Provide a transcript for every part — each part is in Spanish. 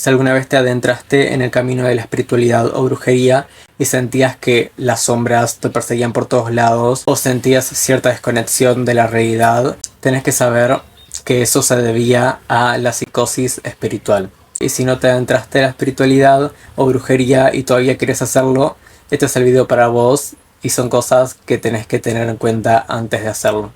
Si alguna vez te adentraste en el camino de la espiritualidad o brujería y sentías que las sombras te perseguían por todos lados o sentías cierta desconexión de la realidad, tenés que saber que eso se debía a la psicosis espiritual. Y si no te adentraste en la espiritualidad o brujería y todavía quieres hacerlo, este es el video para vos y son cosas que tenés que tener en cuenta antes de hacerlo.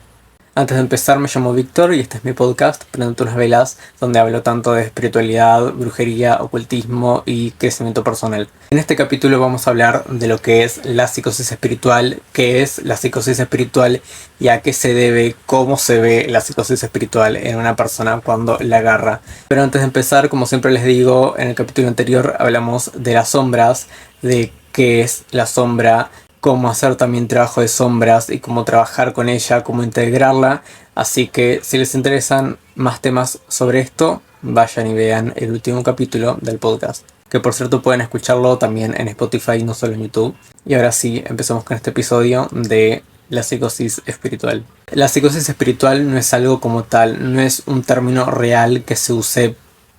Antes de empezar, me llamo Víctor y este es mi podcast, Prendete unas velas, donde hablo tanto de espiritualidad, brujería, ocultismo y crecimiento personal. En este capítulo vamos a hablar de lo que es la psicosis espiritual, qué es la psicosis espiritual y a qué se debe, cómo se ve la psicosis espiritual en una persona cuando la agarra. Pero antes de empezar, como siempre les digo, en el capítulo anterior hablamos de las sombras, de qué es la sombra, cómo hacer también trabajo de sombras y cómo trabajar con ella, cómo integrarla. Así que si les interesan más temas sobre esto, vayan y vean el último capítulo del podcast, que por cierto pueden escucharlo también en Spotify, no solo en YouTube. Y ahora sí, empezamos con este episodio de la psicosis espiritual. La psicosis espiritual no es algo como tal, no es un término real que se use,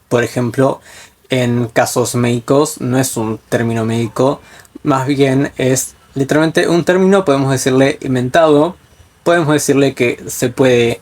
por ejemplo, en casos médicos, no es un término médico, más bien es literalmente un término, podemos decirle inventado, podemos decirle que se puede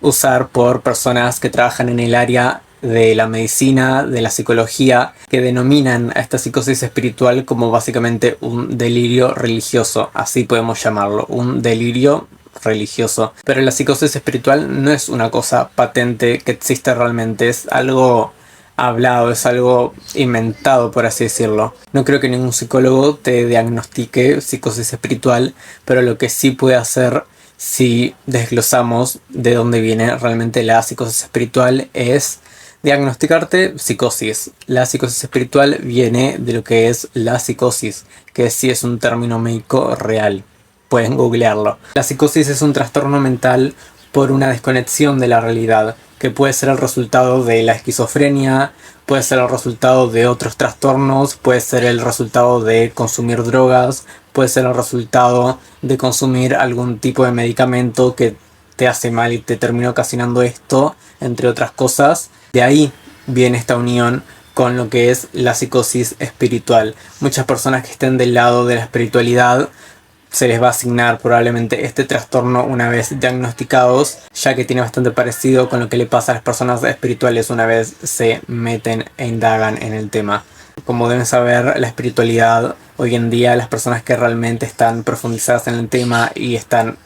usar por personas que trabajan en el área de la medicina, de la psicología, que denominan a esta psicosis espiritual como básicamente un delirio religioso, así podemos llamarlo, un delirio religioso. Pero la psicosis espiritual no es una cosa patente que existe realmente, es algo hablado, es algo inventado, por así decirlo. No creo que ningún psicólogo te diagnostique psicosis espiritual, pero lo que sí puede hacer si desglosamos de dónde viene realmente la psicosis espiritual es diagnosticarte psicosis. La psicosis espiritual viene de lo que es la psicosis, que sí es un término médico real. Pueden googlearlo. La psicosis es un trastorno mental por una desconexión de la realidad, que puede ser el resultado de la esquizofrenia, puede ser el resultado de otros trastornos, puede ser el resultado de consumir drogas, puede ser el resultado de consumir algún tipo de medicamento que te hace mal y te termina ocasionando esto, entre otras cosas. De ahí viene esta unión con lo que es la psicosis espiritual. Muchas personas que estén del lado de la espiritualidad se les va a asignar probablemente este trastorno una vez diagnosticados, ya que tiene bastante parecido con lo que le pasa a las personas espirituales una vez se meten e indagan en el tema. Como deben saber, la espiritualidad hoy en día, las personas que realmente están profundizadas en el tema y están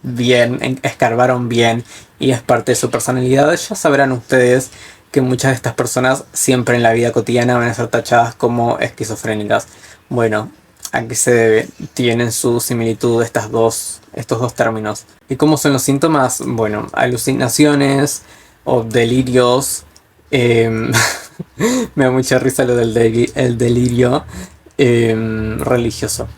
bien, escarbaron bien y es parte de su personalidad, ya sabrán ustedes que muchas de estas personas siempre en la vida cotidiana van a ser tachadas como esquizofrénicas. Bueno, ¿a qué se debe? Tienen su similitud estos dos términos. ¿Y cómo son los síntomas? Bueno, alucinaciones o delirios. Me da mucha risa lo del el delirio religioso.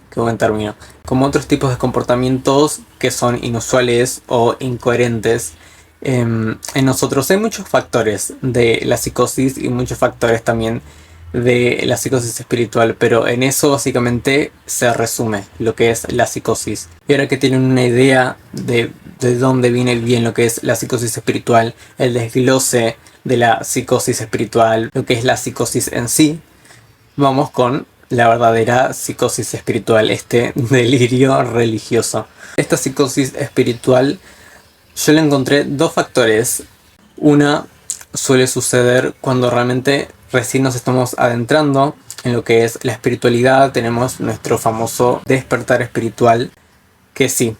Qué buen término. Como otros tipos de comportamientos que son inusuales o incoherentes en nosotros. Hay muchos factores de la psicosis y muchos factores también de la psicosis espiritual, pero en eso básicamente se resume lo que es la psicosis. Y ahora que tienen una idea de dónde viene bien lo que es la psicosis espiritual, el desglose de la psicosis espiritual, lo que es la psicosis en sí, vamos con la verdadera psicosis espiritual, este delirio religioso. Esta psicosis espiritual yo le encontré dos factores. Una suele suceder cuando realmente recién nos estamos adentrando en lo que es la espiritualidad. Tenemos nuestro famoso despertar espiritual, que sí,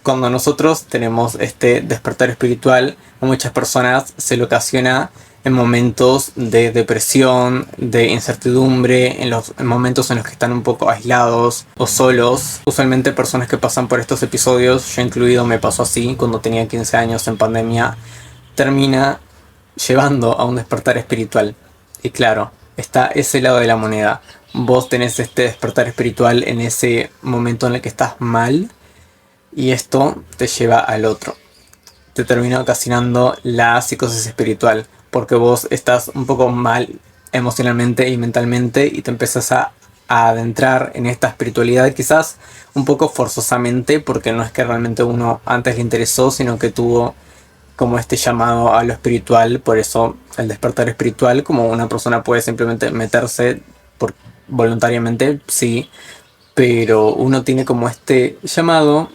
cuando nosotros tenemos este despertar espiritual, a muchas personas se le ocasiona en momentos de depresión, de incertidumbre, en momentos en los que están un poco aislados o solos. Usualmente personas que pasan por estos episodios, yo incluido me pasó así cuando tenía 15 años en pandemia, termina llevando a un despertar espiritual. Y claro, está ese lado de la moneda. Vos tenés este despertar espiritual en ese momento en el que estás mal y esto te lleva al otro. Te termina ocasionando la psicosis espiritual porque vos estás un poco mal emocionalmente y mentalmente y te empezás a adentrar en esta espiritualidad quizás un poco forzosamente, porque no es que realmente uno antes le interesó, sino que tuvo como este llamado a lo espiritual. Por eso el despertar espiritual, como una persona puede simplemente meterse voluntariamente, sí, pero uno tiene como este llamado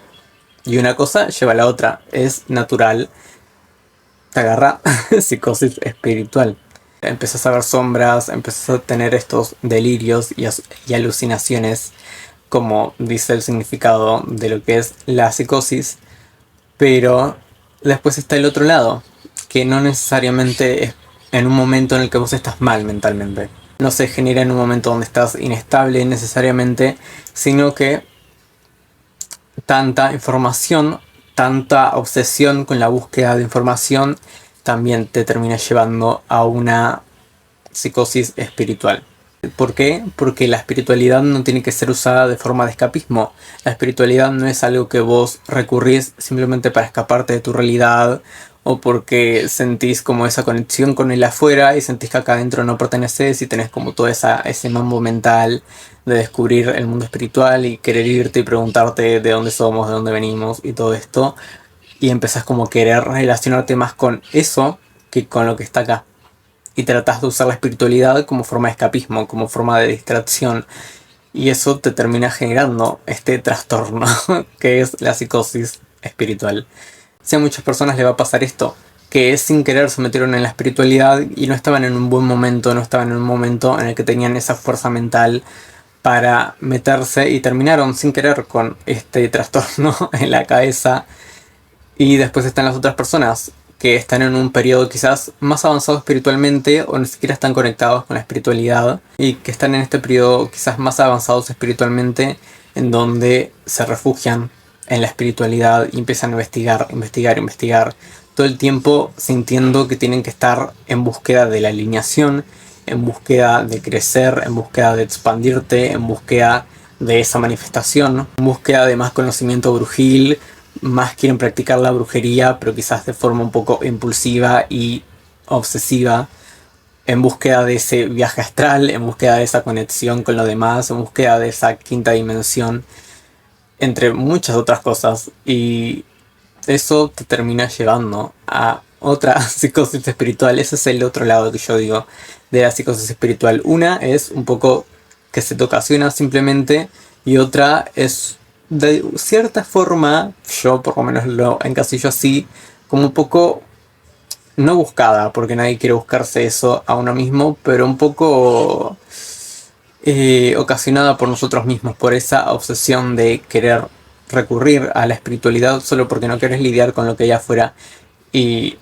y una cosa lleva a la otra, es natural, te agarra psicosis espiritual. Empezás a ver sombras, empezás a tener estos delirios y alucinaciones, como dice el significado de lo que es la psicosis. Pero después está el otro lado, que no necesariamente es en un momento en el que vos estás mal mentalmente. No se genera en un momento donde estás inestable necesariamente, sino que tanta información, tanta obsesión con la búsqueda de información también te termina llevando a una psicosis espiritual. ¿Por qué? Porque la espiritualidad no tiene que ser usada de forma de escapismo. La espiritualidad no es algo que vos recurrís simplemente para escaparte de tu realidad o porque sentís como esa conexión con el afuera y sentís que acá adentro no perteneces y tenés como todo ese mambo mental de descubrir el mundo espiritual y querer irte y preguntarte de dónde somos, de dónde venimos y todo esto, y empezás como a querer relacionarte más con eso que con lo que está acá. Y tratas de usar la espiritualidad como forma de escapismo, como forma de distracción. Y eso te termina generando este trastorno que es la psicosis espiritual. Si a muchas personas le va a pasar esto, que sin querer se metieron en la espiritualidad y no estaban en un buen momento, no estaban en un momento en el que tenían esa fuerza mental para meterse y terminaron sin querer con este trastorno en la cabeza. Y después están las otras personas que están en un periodo quizás más avanzado espiritualmente o ni siquiera están conectados con la espiritualidad y que están en este periodo quizás más avanzados espiritualmente, en donde se refugian en la espiritualidad y empiezan a investigar todo el tiempo, sintiendo que tienen que estar en búsqueda de la alineación, en búsqueda de crecer, en búsqueda de expandirte, en búsqueda de esa manifestación, en búsqueda de más conocimiento brujil. Más quieren practicar la brujería, pero quizás de forma un poco impulsiva y obsesiva, en búsqueda de ese viaje astral, en búsqueda de esa conexión con lo demás, en búsqueda de esa quinta dimensión, entre muchas otras cosas. Y eso te termina llevando a otra psicosis espiritual. Ese es el otro lado que yo digo de la psicosis espiritual. Una es un poco que se te ocasiona simplemente, y otra es de cierta forma, yo por lo menos lo encasillo así, como un poco no buscada, porque nadie quiere buscarse eso a uno mismo, pero un poco ocasionada por nosotros mismos, por esa obsesión de querer recurrir a la espiritualidad solo porque no querés lidiar con lo que hay afuera. Y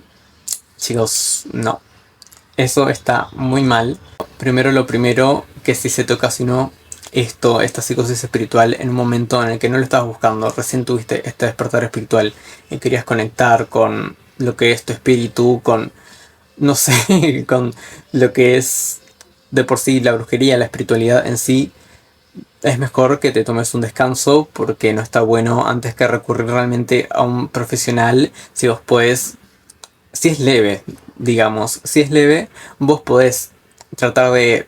chicos, no, eso está muy mal. Primero lo primero, que si se te ocasionó esta psicosis espiritual en un momento en el que no lo estabas buscando, recién tuviste este despertar espiritual y querías conectar con lo que es tu espíritu, con, no sé, con lo que es de por sí la brujería, la espiritualidad en sí, es mejor que te tomes un descanso, porque no está bueno antes que recurrir realmente a un profesional. Si vos podés, si es leve, digamos, si es leve, vos podés tratar de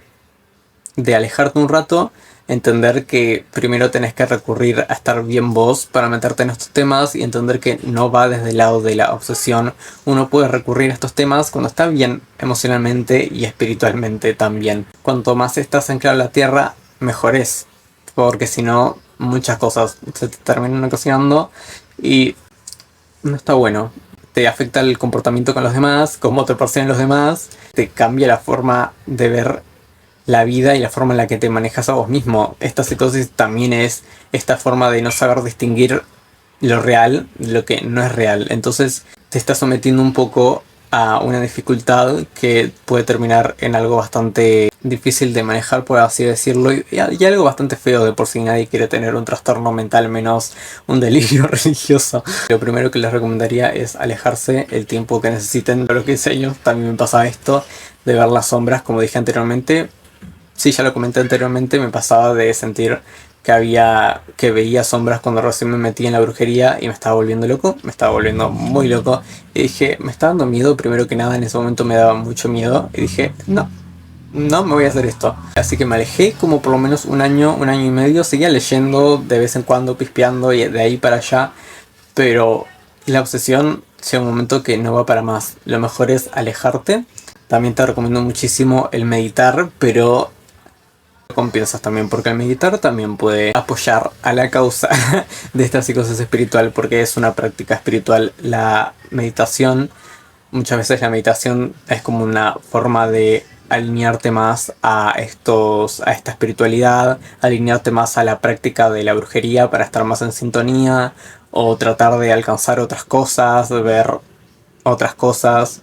alejarte un rato, entender que primero tenés que recurrir a estar bien vos para meterte en estos temas y entender que no va desde el lado de la obsesión. Uno puede recurrir a estos temas cuando está bien emocionalmente y espiritualmente también. Cuanto más estás anclado a la tierra, mejor es, porque si no, muchas cosas se te terminan ocasionando y no está bueno. Te afecta el comportamiento con los demás, cómo te perciben los demás, te cambia la forma de ver la vida y la forma en la que te manejas a vos mismo. Esta psicosis también es esta forma de no saber distinguir lo real de lo que no es real. Entonces te estás sometiendo un poco a una dificultad que puede terminar en algo bastante difícil de manejar, por así decirlo, y algo bastante feo. De por sí nadie quiere tener un trastorno mental, menos un delirio religioso. Lo primero que les recomendaría es alejarse el tiempo que necesiten. A los 15 años también me pasaba esto de ver las sombras, como dije anteriormente. Sí, ya lo comenté anteriormente, me pasaba de sentir que veía sombras cuando recién me metí en la brujería y me estaba volviendo loco, me estaba volviendo muy loco. Y dije, me está dando miedo. Primero que nada, en ese momento me daba mucho miedo y dije, no me voy a hacer esto. Así que me alejé como por lo menos un año y medio. Seguía leyendo de vez en cuando, pispeando y de ahí para allá, pero la obsesión llega un momento que no va para más. Lo mejor es alejarte. También te recomiendo muchísimo el meditar, pero recompensas también, porque el meditar también puede apoyar a la causa de esta psicosis espiritual, porque es una práctica espiritual. La meditación, muchas veces la meditación es como una forma de alinearte más a esta espiritualidad, alinearte más a la práctica de la brujería para estar más en sintonía, o tratar de alcanzar otras cosas, de ver otras cosas.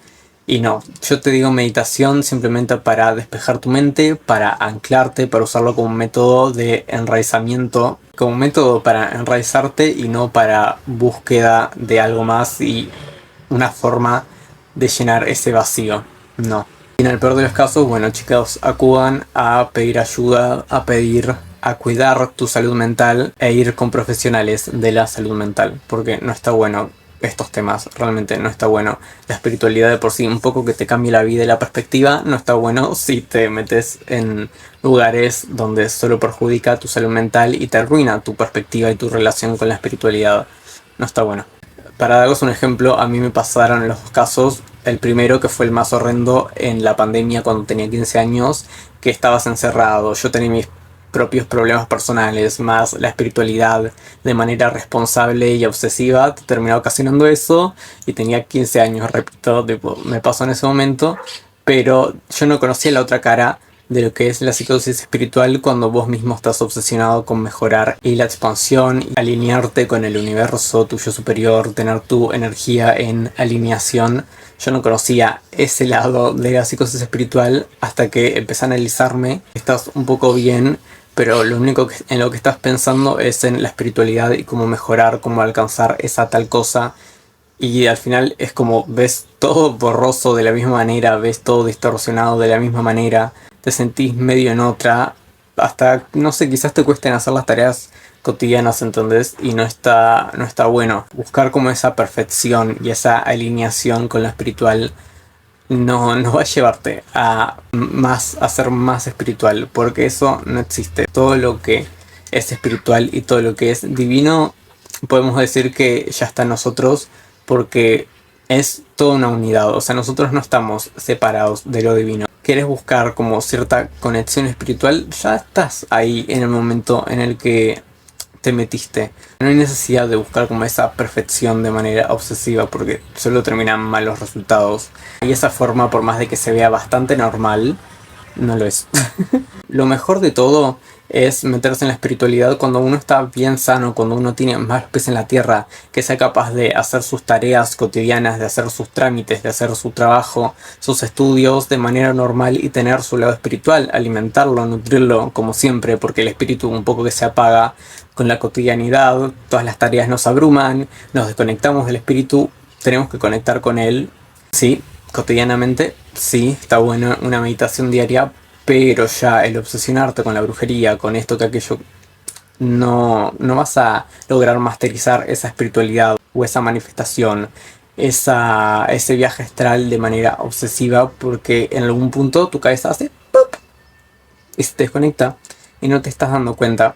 Y no, yo te digo meditación simplemente para despejar tu mente, para anclarte, para usarlo como un método de enraizamiento, como un método para enraizarte y no para búsqueda de algo más y una forma de llenar ese vacío. No. Y en el peor de los casos, bueno, chicos, acudan a pedir ayuda, a cuidar tu salud mental e ir con profesionales de la salud mental, porque no está bueno estos temas, realmente no está bueno. La espiritualidad de por sí, un poco que te cambie la vida y la perspectiva, no está bueno si te metes en lugares donde solo perjudica tu salud mental y te arruina tu perspectiva y tu relación con la espiritualidad. No está bueno. Para daros un ejemplo, a mí me pasaron los dos casos. El primero, que fue el más horrendo en la pandemia cuando tenía 15 años, que estabas encerrado. Yo tenía mis propios problemas personales, más la espiritualidad de manera responsable y obsesiva, terminó ocasionando eso, y tenía 15 años, repito, tipo, me pasó en ese momento, pero yo no conocía la otra cara de lo que es la psicosis espiritual cuando vos mismo estás obsesionado con mejorar y la expansión, y alinearte con el universo, tu yo superior, tener tu energía en alineación. Yo no conocía ese lado de la psicosis espiritual hasta que empecé a analizarme. Estás un poco bien, pero lo único en lo que estás pensando es en la espiritualidad y cómo mejorar, cómo alcanzar esa tal cosa. Y al final es como ves todo borroso de la misma manera, ves todo distorsionado de la misma manera, te sentís medio en otra, hasta, no sé, quizás te cuesten hacer las tareas cotidianas, ¿entendés? Y no está bueno. Buscar como esa perfección y esa alineación con lo espiritual no va a llevarte a ser más espiritual, porque eso no existe. Todo lo que es espiritual y todo lo que es divino, podemos decir que ya está en nosotros, porque es toda una unidad. O sea, nosotros no estamos separados de lo divino. Quieres buscar como cierta conexión espiritual, ya estás ahí en el momento en el que te metiste. No hay necesidad de buscar como esa perfección de manera obsesiva, porque solo terminan mal los resultados. Y esa forma, por más de que se vea bastante normal, no lo es. Lo mejor de todo es meterse en la espiritualidad cuando uno está bien sano, cuando uno tiene más pies en la tierra, que sea capaz de hacer sus tareas cotidianas, de hacer sus trámites, de hacer su trabajo, sus estudios de manera normal y tener su lado espiritual, alimentarlo, nutrirlo como siempre, porque el espíritu un poco que se apaga con la cotidianidad, todas las tareas nos abruman, nos desconectamos del espíritu, tenemos que conectar con él, sí, cotidianamente, sí, está bueno una meditación diaria, pero ya el obsesionarte con la brujería, con esto que aquello, no vas a lograr masterizar esa espiritualidad o esa manifestación, ese viaje astral de manera obsesiva, porque en algún punto tu cabeza hace ¡pop! Y se te desconecta y no te estás dando cuenta.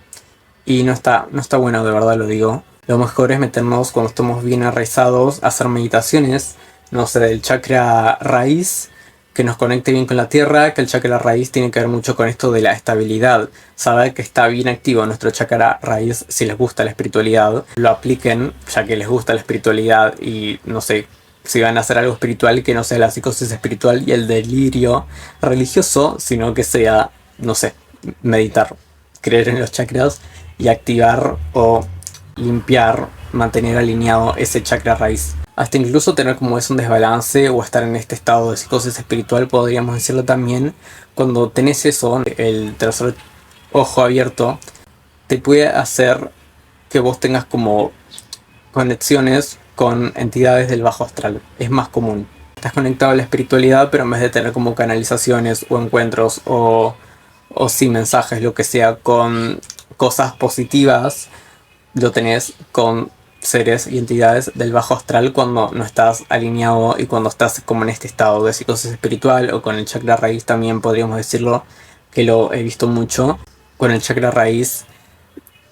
Y no está bueno, de verdad lo digo. Lo mejor es meternos cuando estamos bien arraizados, hacer meditaciones, no sé, del chakra raíz, que nos conecte bien con la tierra, que el chakra raíz tiene que ver mucho con esto de la estabilidad. Saber que está bien activo nuestro chakra raíz, si les gusta la espiritualidad, lo apliquen, ya que les gusta la espiritualidad y no sé, si van a hacer algo espiritual, que no sea la psicosis espiritual y el delirio religioso, sino que sea, no sé, meditar, creer en los chakras y activar o limpiar, mantener alineado ese chakra raíz. Hasta incluso tener como es un desbalance o estar en este estado de psicosis espiritual, podríamos decirlo también, cuando tenés eso, el tercer ojo abierto, te puede hacer que vos tengas como conexiones con entidades del bajo astral. Es más común. Estás conectado a la espiritualidad, pero en vez de tener como canalizaciones o encuentros o sí mensajes, lo que sea, con cosas positivas, lo tenés con seres y entidades del bajo astral cuando no estás alineado y cuando estás como en este estado de psicosis espiritual, o con el chakra raíz también podríamos decirlo, que lo he visto mucho. Con el chakra raíz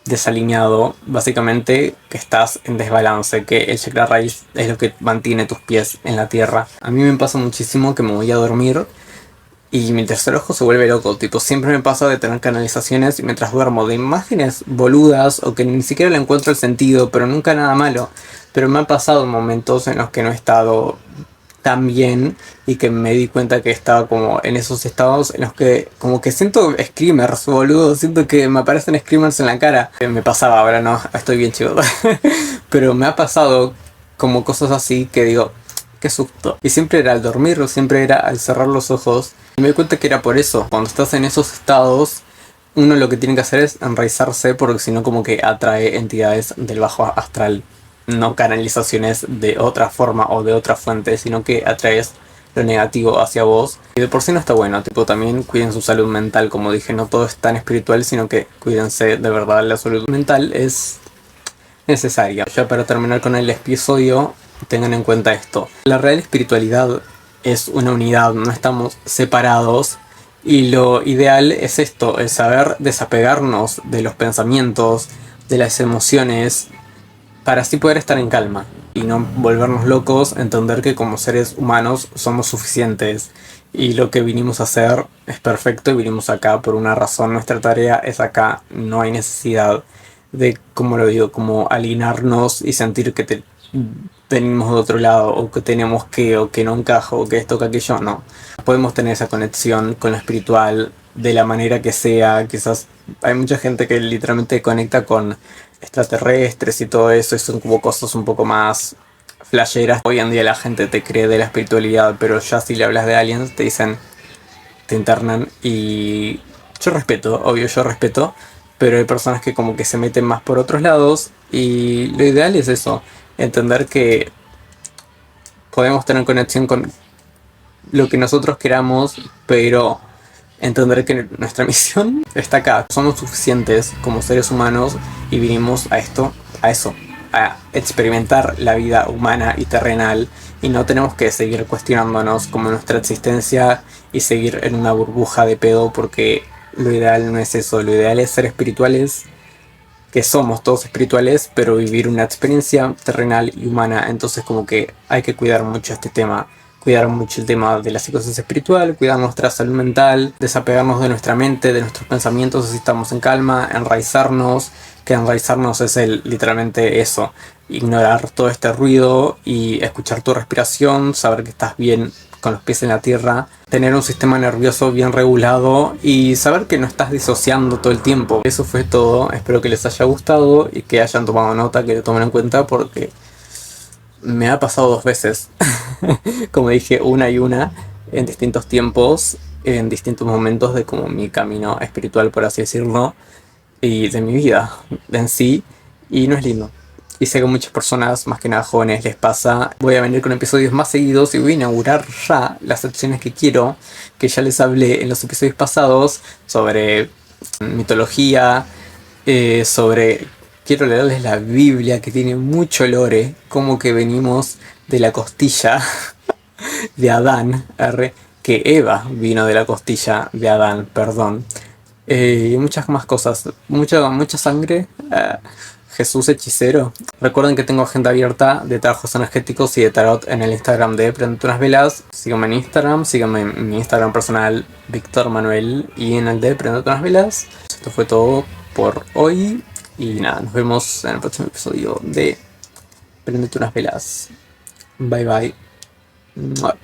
desalineado, básicamente que estás en desbalance, que el chakra raíz es lo que mantiene tus pies en la tierra. A mí me pasa muchísimo que me voy a dormir y mi tercer ojo se vuelve loco, tipo siempre me pasa de tener canalizaciones mientras duermo de imágenes boludas o que ni siquiera le encuentro el sentido, pero nunca nada malo. Pero me han pasado momentos en los que no he estado tan bien y que me di cuenta que estaba como en esos estados en los que como que siento screamers, boludo, siento que me aparecen screamers en la cara. Me pasaba, ahora no, estoy bien chido. Pero me ha pasado como cosas así que digo, qué susto. Y siempre era al dormir o siempre era al cerrar los ojos. Y me di cuenta que era por eso. Cuando estás en esos estados, uno lo que tiene que hacer es enraizarse porque si no como que atrae entidades del bajo astral. No canalizaciones de otra forma o de otra fuente, sino que atraes lo negativo hacia vos. Y de por sí no está bueno. Tipo, también cuiden su salud mental. Como dije, no todo es tan espiritual, sino que cuídense de verdad. La salud mental es necesaria. Ya para terminar con el episodio, tengan en cuenta esto. La real espiritualidad es una unidad, no estamos separados. Y lo ideal es esto, el saber desapegarnos de los pensamientos, de las emociones, para así poder estar en calma y no volvernos locos, entender que como seres humanos somos suficientes y lo que vinimos a hacer es perfecto y vinimos acá por una razón, nuestra tarea es acá, no hay necesidad de, como lo digo, como alinearnos y sentir que venimos de otro lado o que tenemos que o que no encajo o que esto que aquello, no. Podemos tener esa conexión con lo espiritual de la manera que sea, quizás hay mucha gente que literalmente conecta con extraterrestres y todo eso, y son como cosas un poco más flasheras. Hoy en día la gente te cree de la espiritualidad, pero ya si le hablas de aliens te dicen, te internan y yo respeto, obvio yo respeto, pero hay personas que como que se meten más por otros lados y lo ideal es eso, entender que podemos tener conexión con lo que nosotros queramos, pero entender que nuestra misión está acá. Somos suficientes como seres humanos y vinimos a esto, a eso, a experimentar la vida humana y terrenal y no tenemos que seguir cuestionándonos como nuestra existencia y seguir en una burbuja de pedo porque lo ideal no es eso, lo ideal es ser espirituales, que somos todos espirituales, pero vivir una experiencia terrenal y humana, entonces como que hay que cuidar mucho este tema. Cuidar mucho el tema de la psicosis espiritual, cuidar nuestra salud mental, desapegarnos de nuestra mente, de nuestros pensamientos, así estamos en calma, enraizarnos, que enraizarnos es literalmente eso, ignorar todo este ruido y escuchar tu respiración, saber que estás bien con los pies en la tierra, tener un sistema nervioso bien regulado y saber que no estás disociando todo el tiempo. Eso fue todo, espero que les haya gustado y que hayan tomado nota, que lo tomen en cuenta porque me ha pasado 2 veces. Como dije, una y una, en distintos tiempos, en distintos momentos de como mi camino espiritual, por así decirlo, y de mi vida en sí, y no es lindo. Y sé que a muchas personas, más que nada jóvenes, les pasa. Voy a venir con episodios más seguidos y voy a inaugurar ya las secciones que quiero, que ya les hablé en los episodios pasados, sobre mitología, sobre... Quiero leerles la Biblia, que tiene mucho lore, como que venimos de la costilla de Adán, que Eva vino de la costilla de Adán, perdón. Y muchas más cosas, mucha sangre. Jesús hechicero. Recuerden que tengo agenda abierta de trabajos energéticos y de tarot en el Instagram de Prendete unas velas. Síganme en Instagram, síganme en mi Instagram personal, Víctor Manuel, y en el de Prendete unas velas. Esto fue todo por hoy. Y nada, nos vemos en el próximo episodio de Prendete unas velas. Bye bye. Mua.